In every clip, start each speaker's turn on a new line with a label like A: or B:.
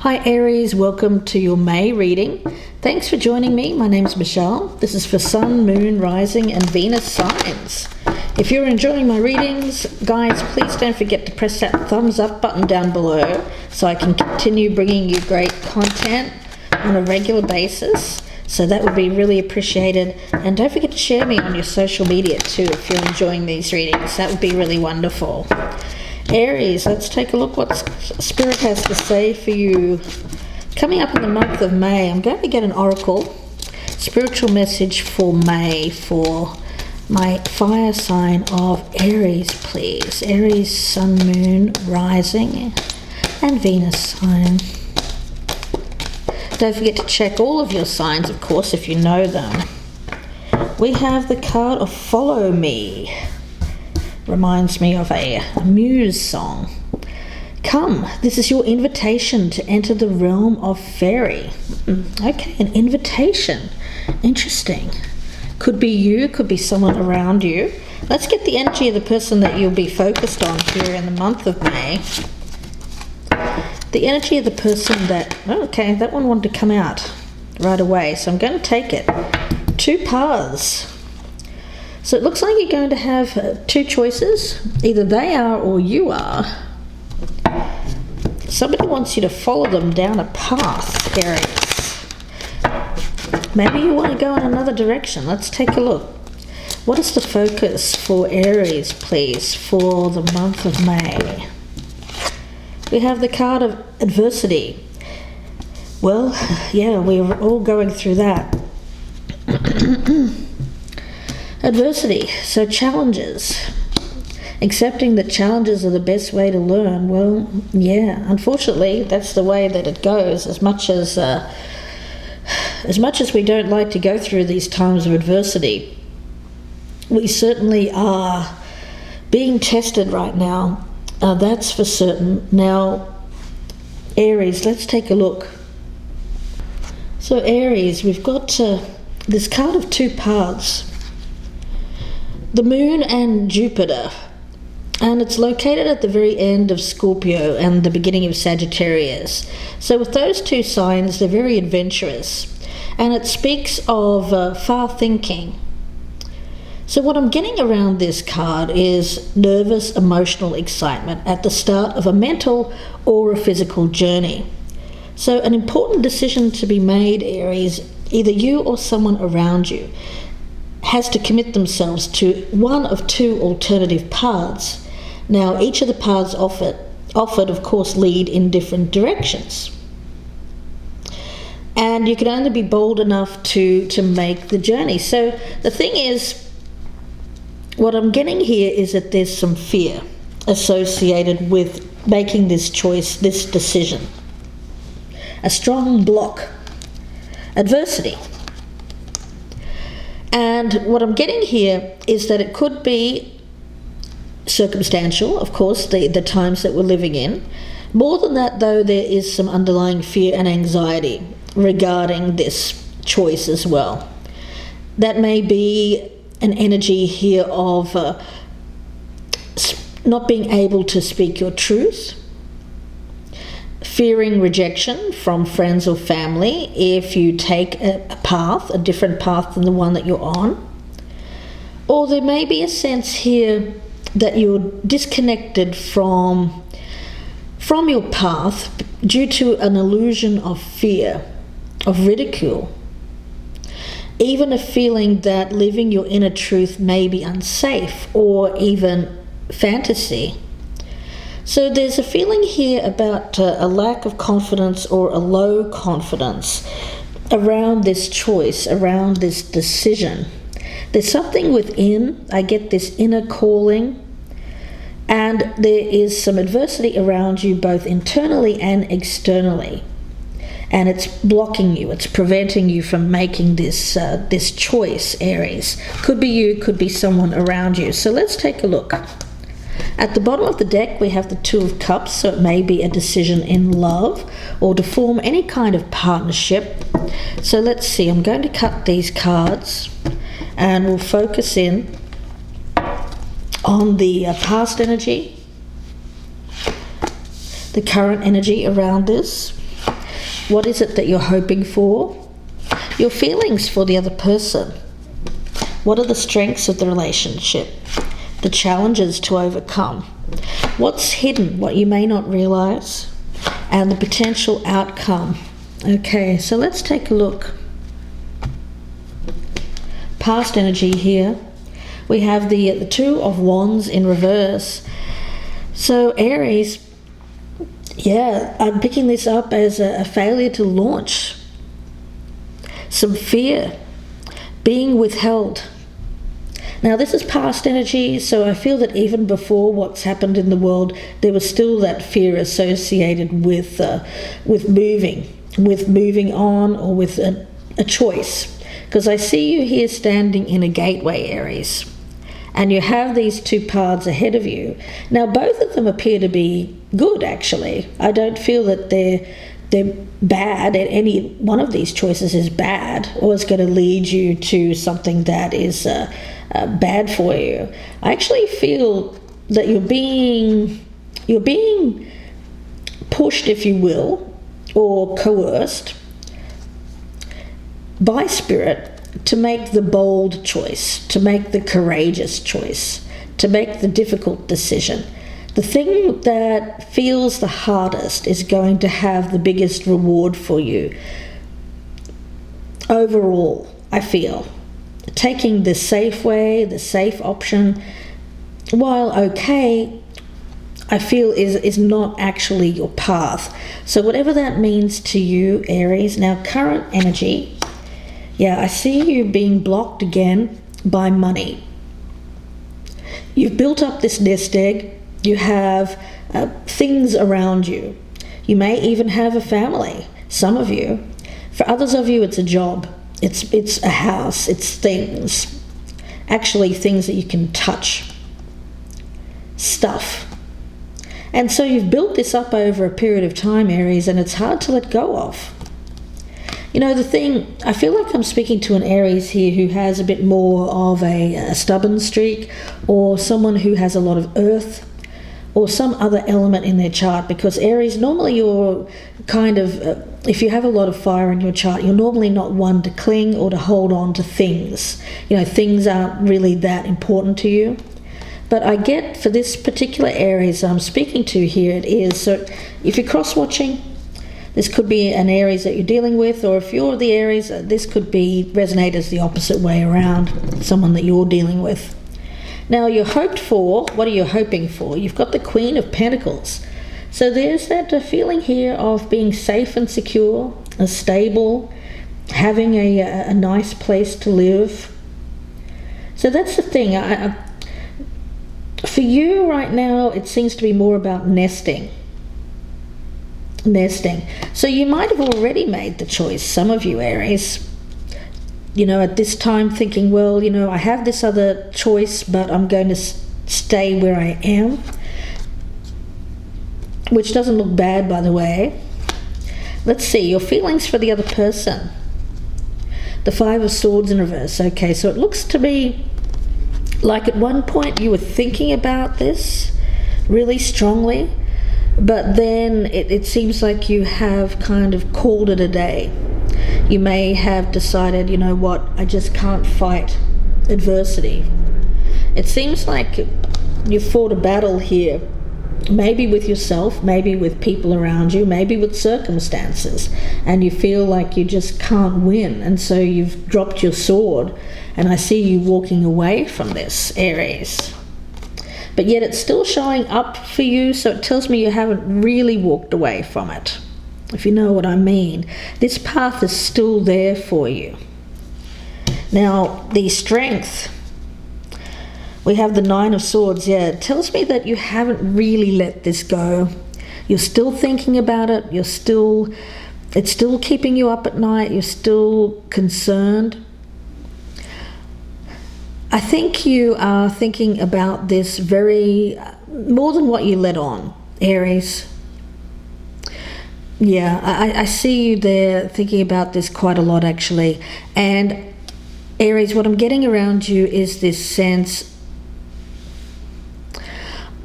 A: Hi Aries, welcome to your May reading. Thanks for joining me. My name's Michelle. This is for Sun, Moon, Rising and Venus signs. If you're enjoying my readings, guys, please don't forget to press that thumbs up button down below so I can continue bringing you great content on a regular basis. So that would be really appreciated. And don't forget to share me on your social media too if you're enjoying these readings. That would be really wonderful. Aries, let's take a look what Spirit has to say for you. Coming up in the month of May, I'm going to get an oracle spiritual message for May for my fire sign of Aries, please. Aries, Sun, Moon, Rising and Venus sign. Don't forget to check all of your signs, of course, if you know them. We have the card of Follow Me. Reminds me of a Muse song. Come, this is your invitation to enter the realm of Faery. Okay, an invitation. Interesting. Could be you, could be someone around you. Let's get the energy of the person that you'll be focused on here in the month of May. The energy of the person that, okay, that one wanted to come out right away, so I'm going to take it. Two paths. So it looks like you're going to have two choices. Either they are or you are. Somebody wants you to follow them down a path, Aries. Maybe you want to go in another direction. Let's take a look. What is the focus for Aries, please, for the month of May? We have the card of adversity. Well, yeah, we're all going through that. Adversity, so challenges. Accepting that challenges are the best way to learn. Well, yeah, unfortunately, that's the way that it goes. As much as we don't like to go through these times of adversity, we certainly are being tested right now. That's for certain. Now, Aries, let's take a look. So Aries, we've got this card of two paths. The Moon and Jupiter, and it's located at the very end of Scorpio and the beginning of Sagittarius. So with those two signs, they're very adventurous, and it speaks of far thinking. So what I'm getting around this card is nervous, emotional excitement at the start of a mental or a physical journey. So an important decision to be made, Aries, either you or someone around you has to commit themselves to one of two alternative paths. Now, each of the paths offered, of course, lead in different directions. And you can only be bold enough to make the journey. So the thing is, what I'm getting here is that there's some fear associated with making this choice, this decision. A strong block. Adversity. And what I'm getting here is that it could be circumstantial, of course, the times that we're living in. More than that, though, there is some underlying fear and anxiety regarding this choice as well. That may be an energy here of not being able to speak your truth, fearing rejection from friends or family if you take a path, a different path than the one that you're on. Or there may be a sense here that you're disconnected from your path due to an illusion of fear, of ridicule. Even a feeling that living your inner truth may be unsafe or even fantasy. So there's a feeling here about a lack of confidence or a low confidence around this choice, around this decision. There's something within, I get this inner calling, and there is some adversity around you both internally and externally. And it's blocking you, it's preventing you from making this choice, Aries. Could be you, could be someone around you. So let's take a look. At the bottom of the deck, we have the Two of Cups, so it may be a decision in love or to form any kind of partnership. So let's see, I'm going to cut these cards and we'll focus in on the past energy, the current energy around this, What is it that you're hoping for? Your feelings for the other person. What are the strengths of the relationship? The challenges to overcome. What's hidden, what you may not realize, and the potential outcome. Okay, so let's take a look. Past energy here. We have the Two of Wands in reverse. So Aries, yeah, I'm picking this up as a failure to launch. Some fear, being withheld. Now this is past energy, so I feel that even before what's happened in the world, there was still that fear associated with moving on, or with a choice. Because I see you here standing in a gateway, Aries, and you have these two paths ahead of you. Now both of them appear to be good, actually. I don't feel that they're bad, and any one of these choices is bad or is going to lead you to something that is bad for you. I actually feel that you're being pushed, if you will, or coerced by spirit to make the bold choice, to make the courageous choice, to make the difficult decision. The thing that feels the hardest is going to have the biggest reward for you. Overall, I feel taking the safe way, the safe option, while okay, I feel is not actually your path. So whatever that means to you, Aries. Now current energy, yeah, I see you being blocked again by money. You've built up this nest egg. You have things around you. You may even have a family, some of you. For others of you, it's a job. It's a house. It's things. Actually, things that you can touch. Stuff. And so you've built this up over a period of time, Aries, and it's hard to let go of. You know, the thing, I feel like I'm speaking to an Aries here who has a bit more of a stubborn streak, or someone who has a lot of earth, or some other element in their chart, because Aries, normally you're kind of, if you have a lot of fire in your chart, you're normally not one to cling or to hold on to things. You know, things aren't really that important to you. But I get for this particular Aries I'm speaking to here, it is. So if you're cross-watching, this could be an Aries that you're dealing with, or if you're the Aries, this could be resonate as the opposite way around, someone that you're dealing with. Now you're hoped for, what are you hoping for? You've got the Queen of Pentacles. So there's that feeling here of being safe and secure, stable, having a nice place to live. So that's the thing. For you right now, it seems to be more about nesting. So you might have already made the choice, some of you Aries, you know, at this time thinking, well, you know, I have this other choice, but I'm going to stay where I am, which doesn't look bad, by the way. Let's see, your feelings for the other person. The Five of Swords in reverse. Okay, so it looks to me like at one point you were thinking about this really strongly, but then it seems like you have kind of called it a day. You may have decided, you know what, I just can't fight adversity. It seems like you fought a battle here, maybe with yourself, maybe with people around you, maybe with circumstances, and you feel like you just can't win, and so you've dropped your sword, and I see you walking away from this, Aries. But yet it's still showing up for you, so it tells me you haven't really walked away from it, if you know what I mean. This path is still there for you. Now, the strength, we have the Nine of Swords. Yeah, it tells me that you haven't really let this go. You're still thinking about it. It's still keeping you up at night. You're still concerned. I think you are thinking about this more than what you let on, Aries. Yeah, I see you there thinking about this quite a lot, actually. And Aries, what I'm getting around you is this sense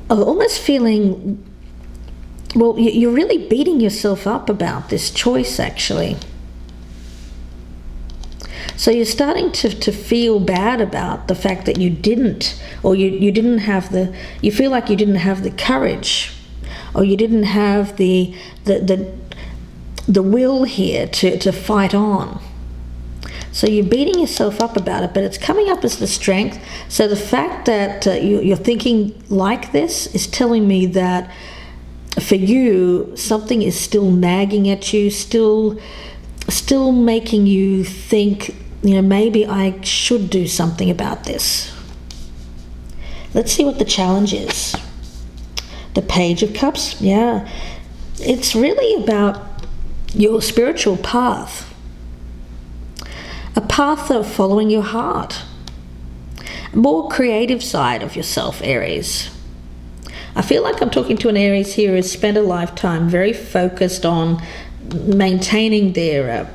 A: of almost feeling well, you're really beating yourself up about this choice, actually. So you're starting to feel bad about the fact that you didn't, or you didn't have you feel like you didn't have the courage, or you didn't have the will here to fight on. So you're beating yourself up about it, but it's coming up as the strength. So the fact that you're thinking like this is telling me that for you, something is still nagging at you, still making you think, maybe I should do something about this. Let's see what the challenge is. The Page of Cups, yeah. It's really about your spiritual path. A path of following your heart. A more creative side of yourself, Aries. I feel like I'm talking to an Aries here who's spent a lifetime very focused on maintaining their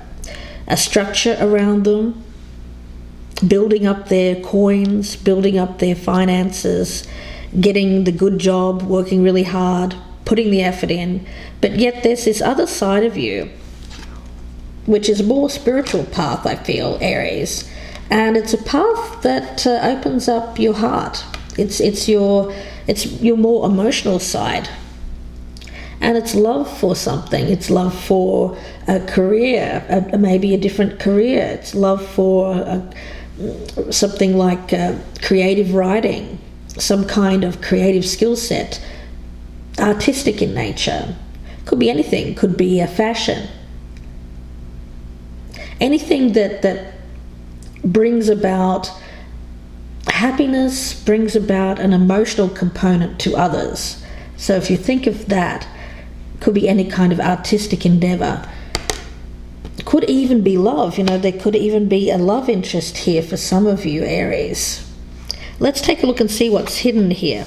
A: a structure around them, building up their coins, building up their finances, getting the good job, working really hard, putting the effort in. But yet there's this other side of you, which is a more spiritual path, I feel, Aries. And it's a path that opens up your heart. It's your more emotional side. And it's love for something. It's love for a career, maybe a different career. It's love for something like creative writing, some kind of creative skill set, artistic in nature. Could be anything. Could be a fashion. Anything that brings about happiness, brings about an emotional component to others. So if you think of that, could be any kind of artistic endeavor. Could even be love. There could even be a love interest here for some of you, Aries. Let's take a look and see what's hidden here.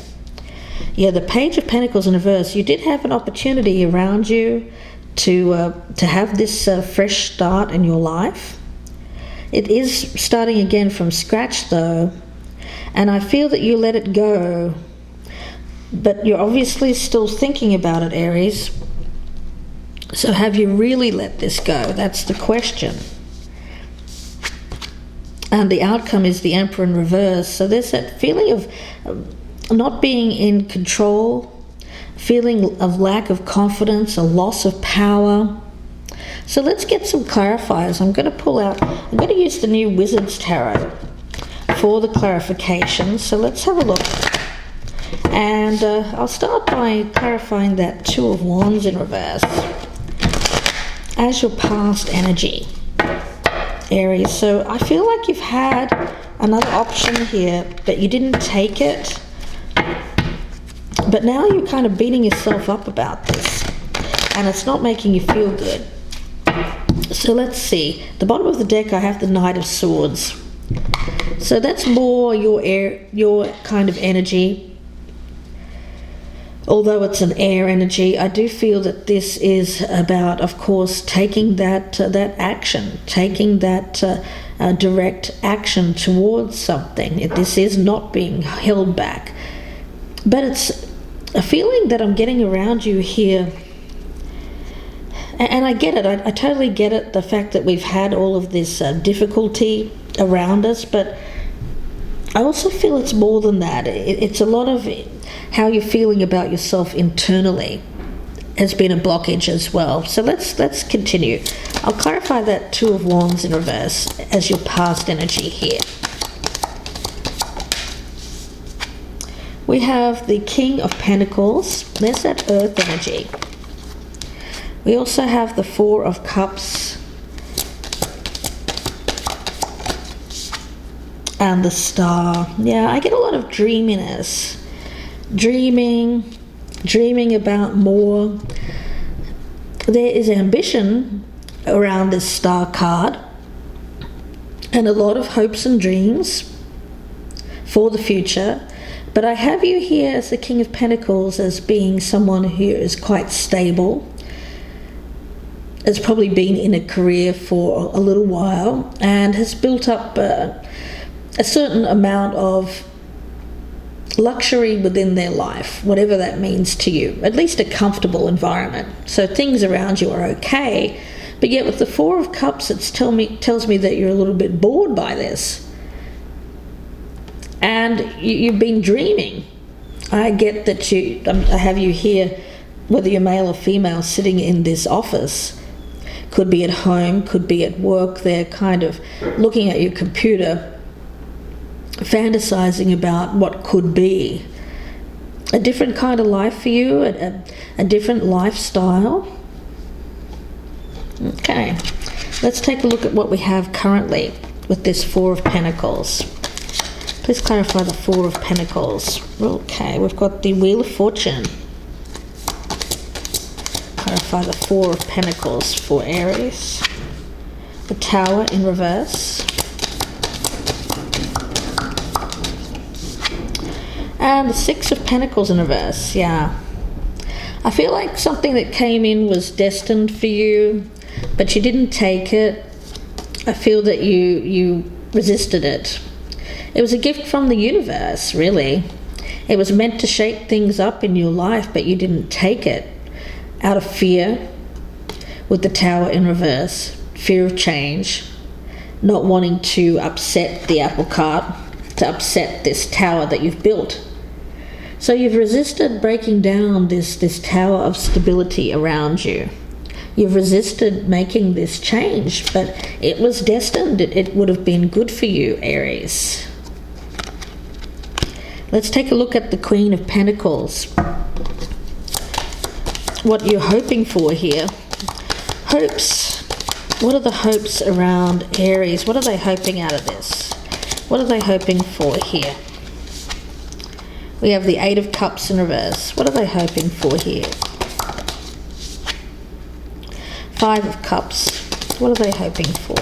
A: Yeah, the Page of Pentacles in reverse. You did have an opportunity around you to have this fresh start in your life. It is starting again from scratch, though, and I feel that you let it go, but you're obviously still thinking about it, Aries. So have you really let this go? That's the question. And the outcome is the Emperor in reverse. So there's that feeling of not being in control, feeling of lack of confidence, a loss of power. So let's get some clarifiers. I'm going to use the new Wizard's Tarot for the clarification. So let's have a look. And I'll start by clarifying that Two of Wands in reverse as your past energy, Aries. So I feel like you've had another option here, but you didn't take it. But now you're kind of beating yourself up about this, and it's not making you feel good. So let's see. The bottom of the deck, I have the Knight of Swords. So that's more your kind of energy. Although it's an air energy, I do feel that this is about, of course, taking that action, taking that direct action towards something. This is not being held back. But it's a feeling that I'm getting around you here. And I get it. I totally get it, the fact that we've had all of this difficulty around us. But I also feel it's more than that. It's a lot of how you're feeling about yourself internally has been a blockage as well. So let's continue. I'll clarify that Two of Wands in reverse as your past energy here. We have the King of Pentacles. There's that earth energy. We also have the Four of Cups and the Star. Yeah, I get a lot of dreaminess. Dreaming about more. There is ambition around this Star card and a lot of hopes and dreams for the future. But I have you here as the King of Pentacles as being someone who is quite stable, has probably been in a career for a little while and has built up a certain amount of luxury within their life, whatever that means to you, at least a comfortable environment. So things around you are okay, but yet with the Four of Cups, it tells me that you're a little bit bored by this. And you've been dreaming. I get that I have you here, whether you're male or female, sitting in this office. Could be at home, could be at work. They're kind of looking at your computer, fantasizing about what could be. A different kind of life for you, a different lifestyle. Okay, let's take a look at what we have currently with this Four of Pentacles. Please clarify the Four of Pentacles. Okay, we've got the Wheel of Fortune. Clarify the Four of Pentacles for Aries. The Tower in reverse. And the Six of Pentacles in reverse. Yeah. I feel like something that came in was destined for you, but you didn't take it. I feel that you resisted it. It was a gift from the universe, really. It was meant to shake things up in your life, but you didn't take it out of fear with the Tower in reverse, fear of change, not wanting to upset the apple cart, to upset this tower that you've built. So you've resisted breaking down this tower of stability around you. You've resisted making this change, but it was destined. It would have been good for you, Aries. Let's take a look at the Queen of Pentacles. What you're hoping for here. Hopes. What are the hopes around Aries? What are they hoping out of this? What are they hoping for here? We have the Eight of Cups in reverse. What are they hoping for here? Five of Cups. What are they hoping for?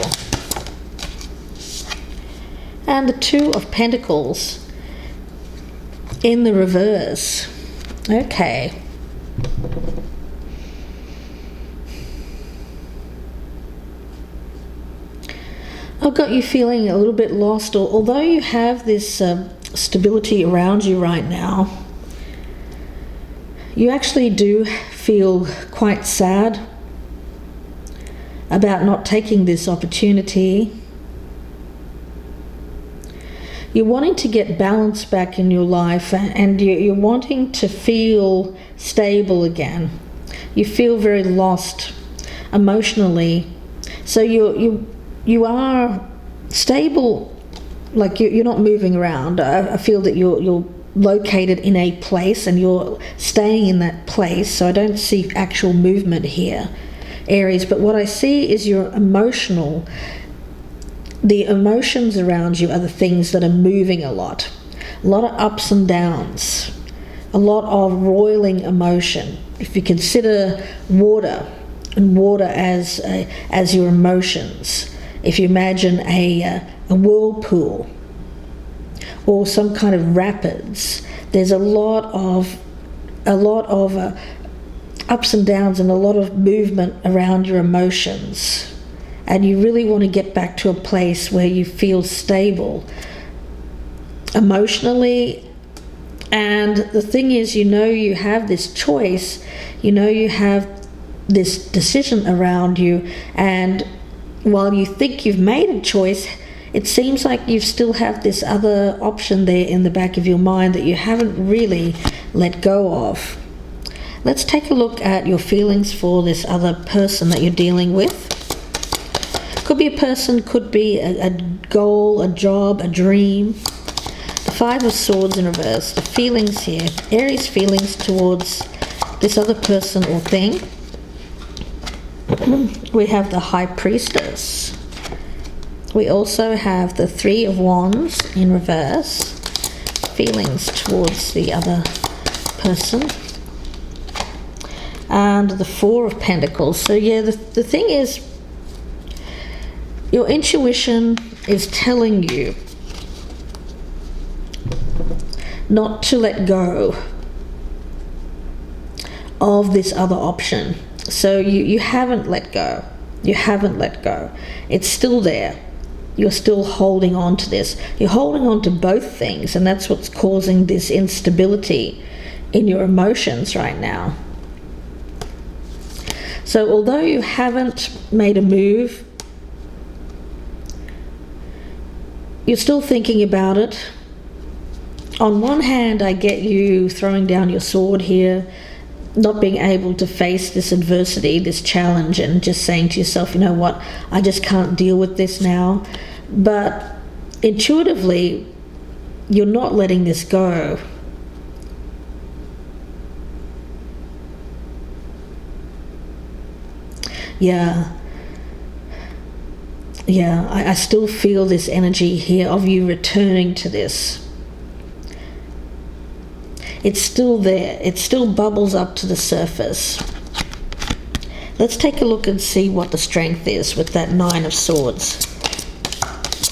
A: And the Two of Pentacles in the reverse. Okay. I've got you feeling a little bit lost, although you have this stability around you right now. You actually do feel quite sad about not taking this opportunity. You're wanting to get balance back in your life, and you're wanting to feel stable again. You feel very lost emotionally. So you are stable, like you're not moving around. I feel that you're located in a place and you're staying in that place. So I don't see actual movement here, Aries. But what I see is you're emotional. The emotions around you are the things that are moving a lot of ups and downs, a lot of roiling emotion. If you consider water, and water as your emotions, if you imagine a whirlpool or some kind of rapids, there's a lot of ups and downs and a lot of movement around your emotions. And you really want to get back to a place where you feel stable emotionally. And the thing is, you have this choice, you have this decision around you. And while you think you've made a choice, it seems like you still have this other option there in the back of your mind that you haven't really let go of. Let's take a look at your feelings for this other person that you're dealing with. Could be a person, could be a goal, a job, a dream. The Five of Swords in reverse. The feelings here. Aries' feelings towards this other person or thing. We have the High Priestess. We also have the Three of Wands in reverse. Feelings towards the other person. And the Four of Pentacles. So yeah, the thing is, your intuition is telling you not to let go of this other option. So you haven't let go. You haven't let go. It's still there. you're still holding on to this. You're holding on to both things, and that's what's causing this instability in your emotions right now. So although you haven't made a move, you're still thinking about it. On one hand, I get you throwing down your sword here, not being able to face this adversity, this challenge, and just saying to yourself, you know what, I just can't deal with this now. But intuitively, you're not letting this go. Yeah, I still feel this energy here of you returning to this. It's still there. It still bubbles up to the surface. Let's take a look and see what the strength is with that 9 of Swords.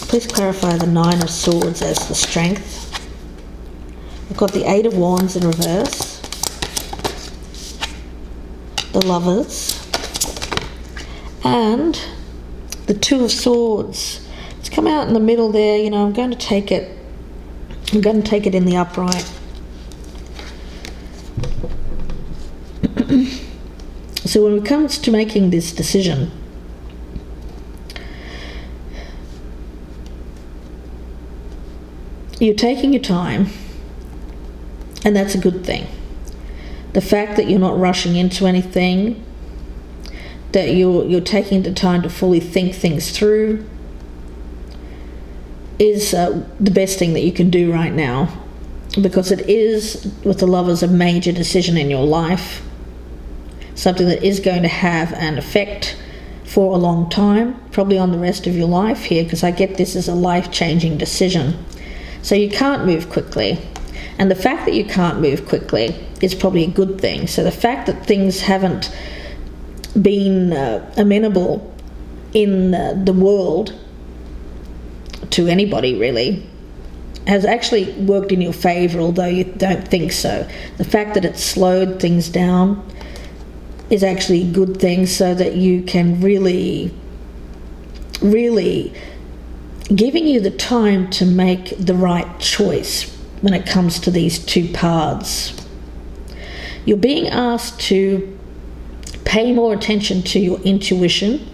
A: Please clarify the 9 of Swords as the strength. We've got the 8 of Wands in reverse. The Lovers. And the 2 of Swords. It's come out in the middle there. You know, I'm going to take it in the upright. So when it comes to making this decision, you're taking your time, and that's a good thing. The fact that you're not rushing into anything, that you're taking the time to fully think things through, is the best thing that you can do right now, because it is, with the Lovers, a major decision in your life. Something that is going to have an effect for a long time, probably on the rest of your life here, because I get this as a life-changing decision. So you can't move quickly. And the fact that you can't move quickly is probably a good thing. So the fact that things haven't been amenable in the world to anybody really has actually worked in your favor, although you don't think so. The fact that it's slowed things down is actually a good thing, so that you can really giving you the time to make the right choice when it comes to these 2 paths. You're being asked to pay more attention to your intuition,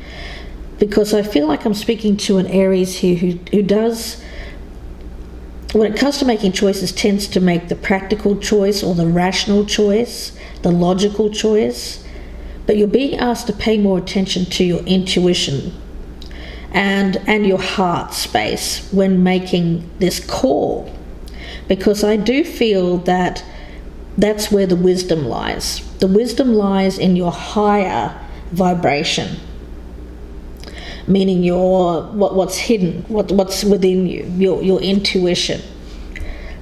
A: because I feel like I'm speaking to an Aries here who does, when it comes to making choices, tends to make the practical choice or the rational choice, the logical choice. But you're being asked to pay more attention to your intuition and your heart space when making this call, because I do feel that that's where the wisdom lies. The wisdom lies in your higher vibration, meaning what's hidden, what's within you, your intuition.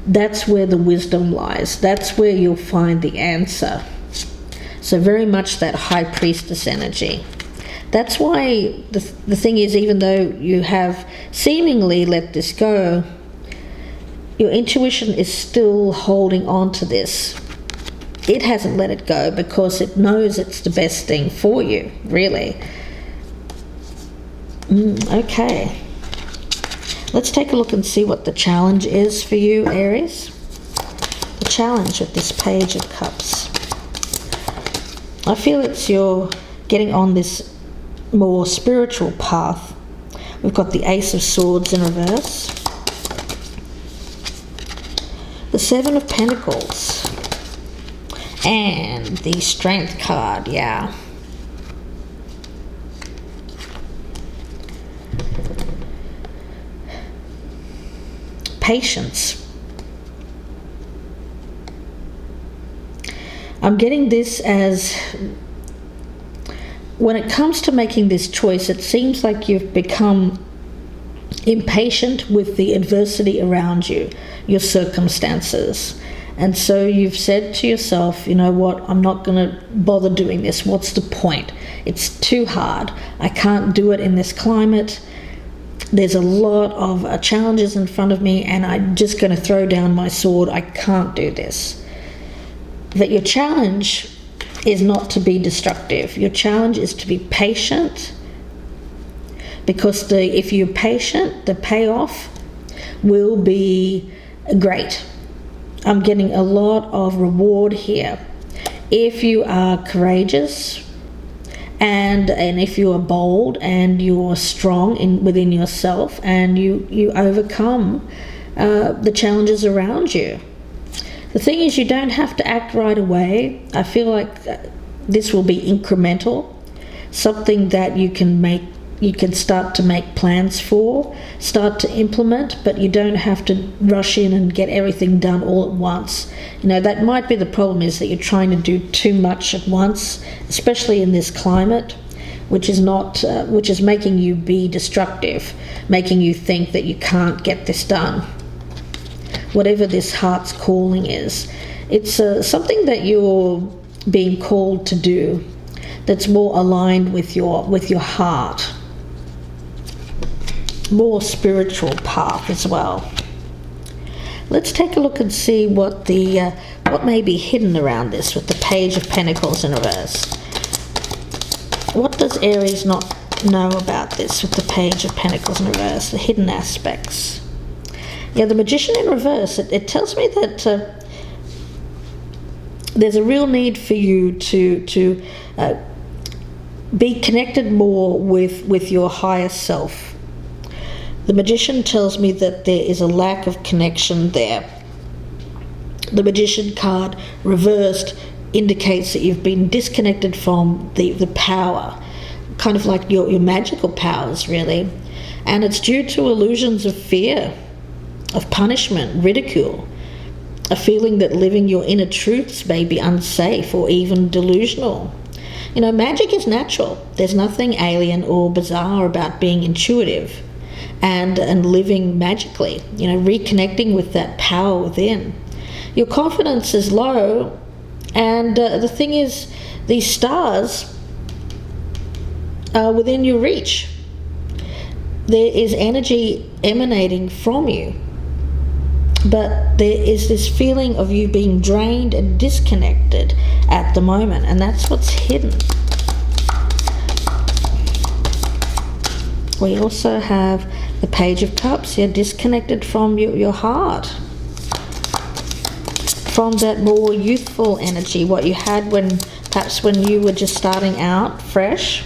A: That's where the wisdom lies. That's where you'll find the answer. So very much that High Priestess energy. That's why the thing is, even though you have seemingly let this go, your intuition is still holding on to this. It hasn't let it go because it knows it's the best thing for you, really. Okay. Let's take a look and see what the challenge is for you, Aries. The challenge with this Page of Cups. I feel it's you're getting on this more spiritual path. We've got the Ace of Swords in reverse. The 7 of Pentacles. And the Strength card, yeah. Patience. I'm getting this as, when it comes to making this choice, it seems like you've become impatient with the adversity around you, your circumstances. And so you've said to yourself, you know what, I'm not going to bother doing this. What's the point? It's too hard. I can't do it in this climate. There's a lot of challenges in front of me, and I'm just going to throw down my sword. I can't do this. That your challenge is not to be destructive. Your challenge is to be patient, because if you're patient, the payoff will be great. I'm getting a lot of reward here. If you are courageous and if you are bold and you're strong within yourself and you overcome the challenges around you. The thing is, you don't have to act right away. I feel like this will be incremental, something that you can start to make plans for, start to implement, but you don't have to rush in and get everything done all at once. That might be the problem, is that you're trying to do too much at once, especially in this climate, which is making you be destructive, making you think that you can't get this done. Whatever this heart's calling is, it's something that you're being called to do that's more aligned with your heart, more spiritual path as well. Let's take a look and see what may be hidden around this with the Page of Pentacles in reverse. What does Aries not know about this with the Page of Pentacles in reverse, the hidden aspects? Yeah, the Magician in reverse, it tells me that there's a real need for you to be connected more with your higher self. The Magician tells me that there is a lack of connection there. The Magician card reversed indicates that you've been disconnected from the power, kind of like your magical powers, really. And it's due to illusions of fear, of punishment, ridicule, a feeling that living your inner truths may be unsafe or even delusional. Magic is natural. There's nothing alien or bizarre about being intuitive and living magically, reconnecting with that power within. Your confidence is low, and the thing is, these stars are within your reach. There is energy emanating from you, but there is this feeling of you being drained and disconnected at the moment, and that's what's hidden. We also have the Page of Cups. You're disconnected from your heart, from that more youthful energy, what you had perhaps when you were just starting out fresh.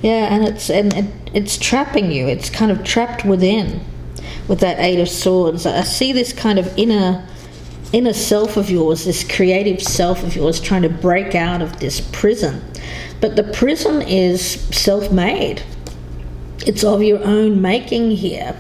A: Yeah, and it's trapping you. It's kind of trapped within with that Eight of Swords. I see this kind of inner self of yours, this creative self of yours trying to break out of this prison. But the prison is self-made. It's of your own making here.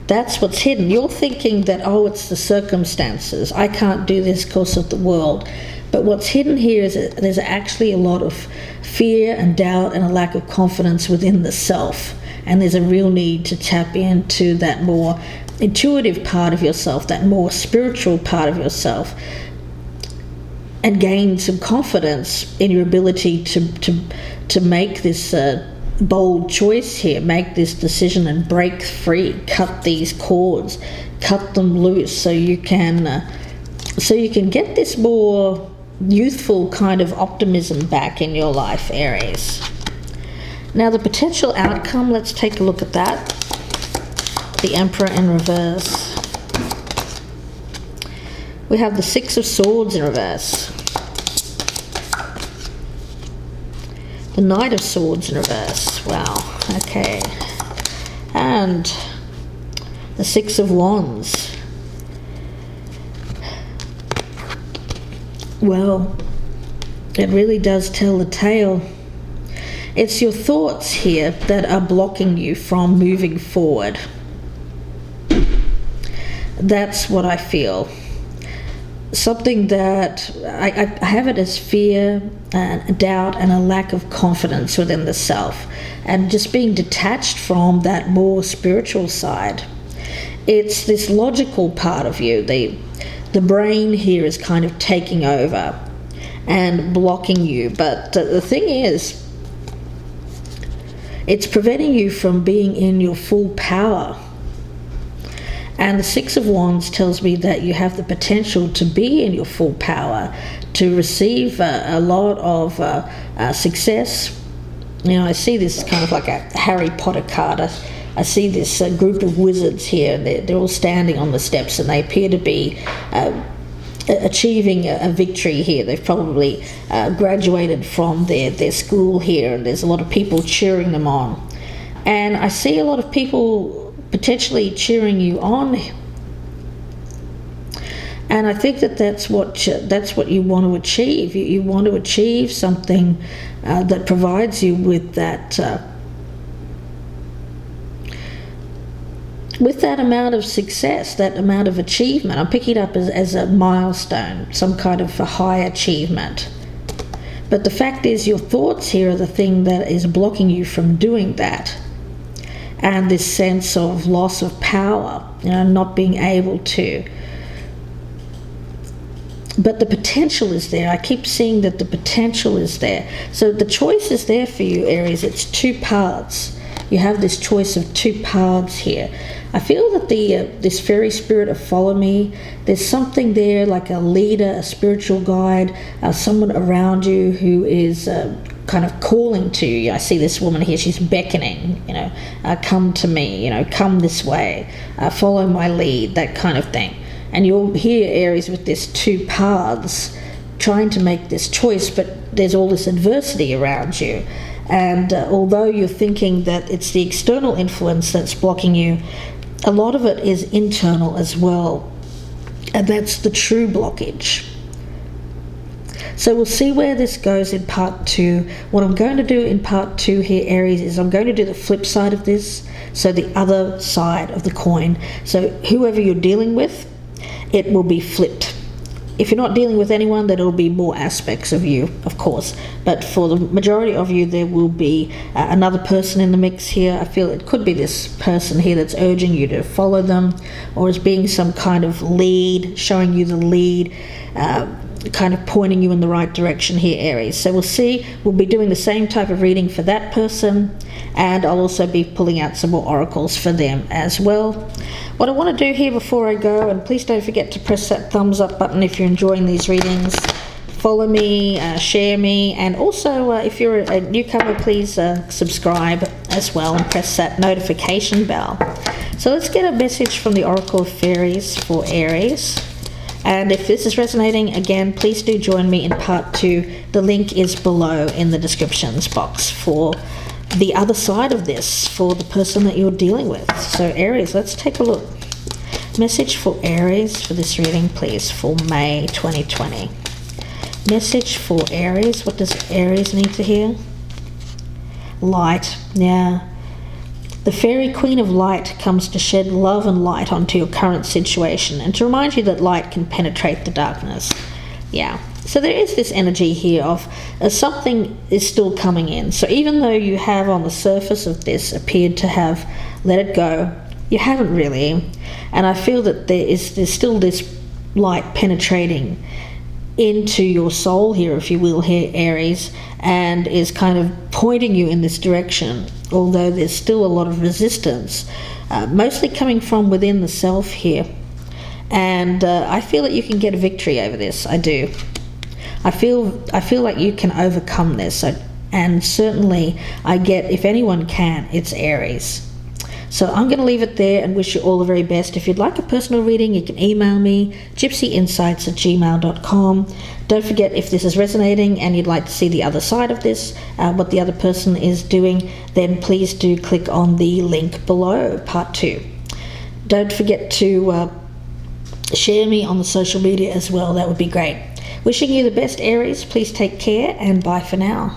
A: That's what's hidden. You're thinking that, it's the circumstances. I can't do this because of the world. But what's hidden here is that there's actually a lot of fear and doubt and a lack of confidence within the self. And there's a real need to tap into that more intuitive part of yourself, that more spiritual part of yourself, and gain some confidence in your ability to make this bold choice here, make this decision and break free, cut these cords, cut them loose, so you can get this more youthful kind of optimism back in your life, Aries. Now the potential outcome, let's take a look at that. The Emperor in reverse. We have the Six of Swords in reverse. The Knight of Swords in reverse. Wow, okay. And the Six of Wands. Well, it really does tell the tale. It's your thoughts here that are blocking you from moving forward. That's what I feel. Something that I have it as fear and doubt and a lack of confidence within the self, and just being detached from that more spiritual side. It's this logical part of you. The brain here is kind of taking over and blocking you. But the thing is, it's preventing you from being in your full power. And the Six of Wands tells me that you have the potential to be in your full power, to receive a lot of success, I see this kind of like a Harry Potter card. I see this group of wizards here, and they're all standing on the steps, and they appear to be achieving a victory here. They've probably graduated from their school here, and there's a lot of people cheering them on. And I see a lot of people potentially cheering you on. And I think that's what you want to achieve. You want to achieve something that provides you with that amount of success, that amount of achievement. I'm picking it up as a milestone, some kind of a high achievement. But the fact is, your thoughts here are the thing that is blocking you from doing that. And this sense of loss of power, not being able to. But the potential is there. I keep seeing that the potential is there. So the choice is there for you, Aries. It's two paths. You have this choice of two paths here. I feel that this fairy spirit of follow me, there's something there like a leader, a spiritual guide, someone around you who is kind of calling to you. I see this woman here, she's beckoning, come to me, come this way, follow my lead, that kind of thing. And you're here, Aries, with this two paths, trying to make this choice, but there's all this adversity around you. And although you're thinking that it's the external influence that's blocking you, a lot of it is internal as well. And that's the true blockage. So we'll see where this goes in part 2. What I'm going to do in part 2 here, Aries, is I'm going to do the flip side of this. So the other side of the coin. So whoever you're dealing with, it will be flipped. If you're not dealing with anyone, then it'll be more aspects of you, of course. But for the majority of you, there will be another person in the mix here. I feel it could be this person here that's urging you to follow them, or as being some kind of lead, showing you the lead, kind of pointing you in the right direction here, Aries. So we'll see. We'll be doing the same type of reading for that person, and I'll also be pulling out some more oracles for them as well. What I want to do here before I go, and please don't forget to press that thumbs up button if you're enjoying these readings. Follow me, share me, and also if you're a newcomer, please subscribe as well and press that notification bell. So let's get a message from the Oracle of Fairies for Aries. And if this is resonating, again, please do join me in part 2. The link is below in the descriptions box for the other side of this, for the person that you're dealing with. So Aries, let's take a look. Message for Aries for this reading, please, for May 2020. Message for Aries. What does Aries need to hear? Light. Yeah. The Fairy Queen of Light comes to shed love and light onto your current situation and to remind you that light can penetrate the darkness. Yeah. So there is this energy here of something is still coming in. So even though you have on the surface of this appeared to have let it go, you haven't really. And I feel that there's still this light penetrating into your soul here, if you will, here, Aries, and is kind of pointing you in this direction, although there's still a lot of resistance, mostly coming from within the self here. And I feel that you can get a victory over this. I do. I feel like you can overcome this, and certainly I get, if anyone can, it's Aries. So I'm going to leave it there and wish you all the very best. If you'd like a personal reading, you can email me, gypsyinsights@gmail.com. Don't forget, if this is resonating and you'd like to see the other side of this, what the other person is doing, then please do click on the link below, part 2. Don't forget to share me on the social media as well. That would be great. Wishing you the best, Aries. Please take care, and bye for now.